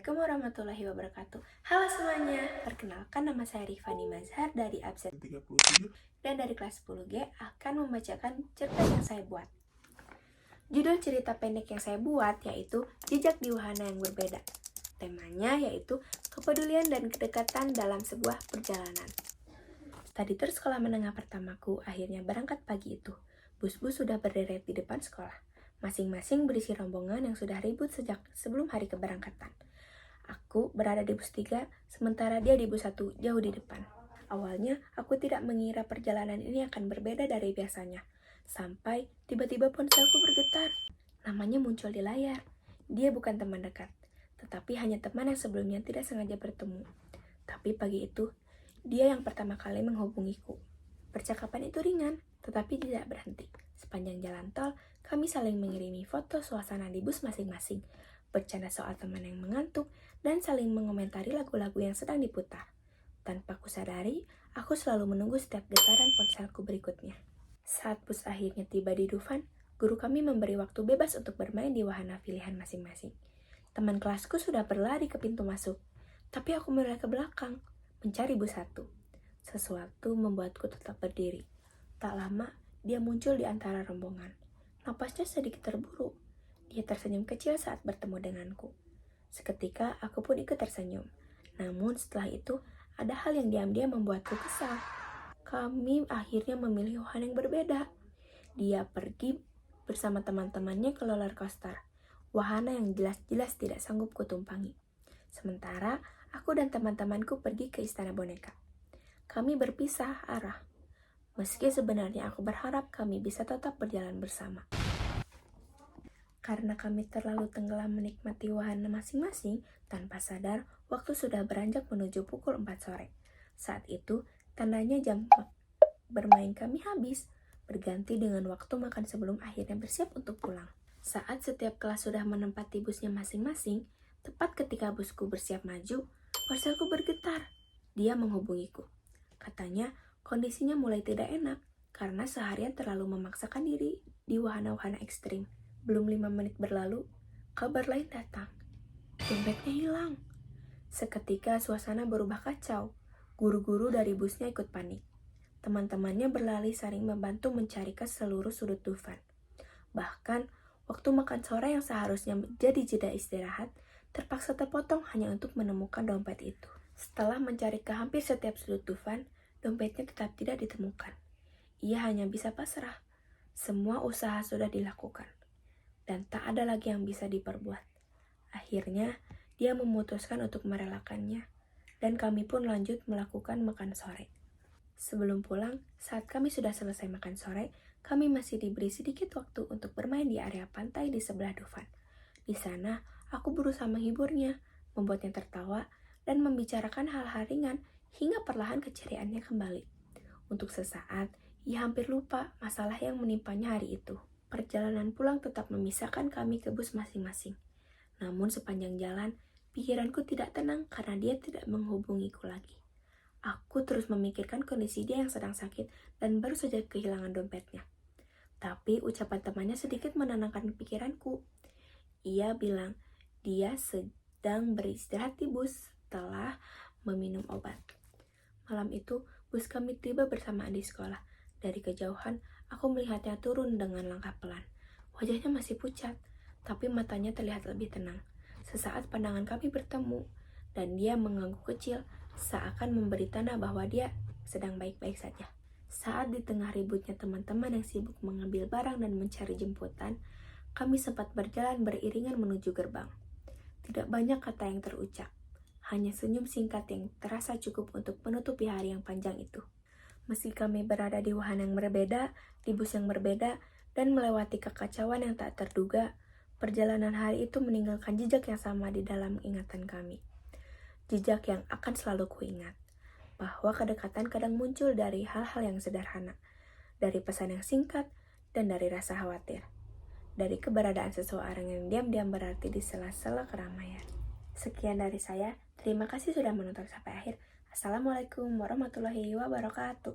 Assalamualaikum warahmatullahi wabarakatuh. Halo semuanya, perkenalkan nama saya Rifani Mazhar dari absen 37 dan dari kelas 10G akan membacakan cerita yang saya buat. Judul cerita pendek yang saya buat yaitu Jejak di Wahana yang Berbeda. Temanya yaitu kepedulian dan kedekatan dalam sebuah perjalanan. Tadi tur sekolah menengah pertamaku akhirnya berangkat pagi itu. Bus-bus sudah berderet di depan sekolah. Masing-masing berisi rombongan yang sudah ribut sejak sebelum hari keberangkatan. Aku berada di bus 3, sementara dia di bus 1 jauh di depan. Awalnya, aku tidak mengira perjalanan ini akan berbeda dari biasanya. Sampai tiba-tiba ponselku bergetar. Namanya muncul di layar. Dia bukan teman dekat, tetapi hanya teman yang sebelumnya tidak sengaja bertemu. Tapi pagi itu, dia yang pertama kali menghubungiku. Percakapan itu ringan, tetapi tidak berhenti. Sepanjang jalan tol, kami saling mengirimi foto suasana di bus masing-masing, bercanda soal teman yang mengantuk, dan saling mengomentari lagu-lagu yang sedang diputar. Tanpa kusadari, aku selalu menunggu setiap getaran ponselku berikutnya. Saat bus akhirnya tiba di Dufan, guru kami memberi waktu bebas untuk bermain di wahana pilihan masing-masing. Teman kelasku sudah berlari ke pintu masuk, tapi aku mulai ke belakang, mencari bus 1. Sesuatu membuatku tetap berdiri. Tak lama, dia muncul di antara rombongan. Napasnya sedikit terburu. Dia tersenyum kecil saat bertemu denganku. Seketika, aku pun ikut tersenyum. Namun setelah itu, ada hal yang diam-diam membuatku kesal. Kami akhirnya memilih wahana yang berbeda. Dia pergi bersama teman-temannya ke roller coaster, wahana yang jelas-jelas tidak sanggup kutumpangi. Sementara, aku dan teman-temanku pergi ke istana boneka. Kami berpisah arah. Meski sebenarnya aku berharap kami bisa tetap berjalan bersama. Karena kami terlalu tenggelam menikmati wahana masing-masing, tanpa sadar waktu sudah beranjak menuju pukul 4 sore. Saat itu, tandanya jam bermain kami habis, berganti dengan waktu makan sebelum akhirnya bersiap untuk pulang. Saat setiap kelas sudah menempati busnya masing-masing, tepat ketika busku bersiap maju, ponselku bergetar. Dia menghubungiku. Katanya, kondisinya mulai tidak enak karena seharian terlalu memaksakan diri di wahana-wahana ekstrim. Belum 5 menit berlalu, kabar lain datang. Dompetnya hilang. Seketika suasana berubah kacau. Guru-guru dari busnya ikut panik. Teman-temannya berlari saling membantu mencari ke seluruh sudut Dufan. Bahkan, waktu makan sore yang seharusnya menjadi jeda istirahat, terpaksa terpotong hanya untuk menemukan dompet itu. Setelah mencari ke hampir setiap sudut Dufan, dompetnya tetap tidak ditemukan. Ia hanya bisa pasrah. Semua usaha sudah dilakukan, dan tak ada lagi yang bisa diperbuat. Akhirnya, dia memutuskan untuk merelakannya, dan kami pun lanjut melakukan makan sore. Sebelum pulang, saat kami sudah selesai makan sore, kami masih diberi sedikit waktu untuk bermain di area pantai di sebelah Dufan. Di sana, aku berusaha menghiburnya, membuatnya tertawa, dan membicarakan hal-hal ringan hingga perlahan keceriaannya kembali. Untuk sesaat, ia hampir lupa masalah yang menimpanya hari itu. Perjalanan pulang tetap memisahkan kami ke bus masing-masing. Namun sepanjang jalan, pikiranku tidak tenang karena dia tidak menghubungiku lagi. Aku terus memikirkan kondisi dia yang sedang sakit dan baru saja kehilangan dompetnya. Tapi ucapan temannya sedikit menenangkan pikiranku. Ia bilang dia sedang beristirahat di bus setelah meminum obat. Malam itu, bus kami tiba bersamaan di sekolah. Dari kejauhan, aku melihatnya turun dengan langkah pelan. Wajahnya masih pucat, tapi matanya terlihat lebih tenang. Sesaat pandangan kami bertemu, dan dia mengangguk kecil, seakan memberi tanda bahwa dia sedang baik-baik saja. Saat di tengah ributnya teman-teman yang sibuk mengambil barang dan mencari jemputan, kami sempat berjalan beriringan menuju gerbang. Tidak banyak kata yang terucap, hanya senyum singkat yang terasa cukup untuk menutupi hari yang panjang itu. Meski kami berada di wahana yang berbeda, di bus yang berbeda, dan melewati kekacauan yang tak terduga, perjalanan hari itu meninggalkan jejak yang sama di dalam ingatan kami. Jejak yang akan selalu kuingat, bahwa kedekatan kadang muncul dari hal-hal yang sederhana, dari pesan yang singkat, dan dari rasa khawatir, dari keberadaan seseorang yang diam-diam berarti di sela-sela keramaian. Sekian dari saya, terima kasih sudah menonton sampai akhir. Assalamualaikum warahmatullahi wabarakatuh.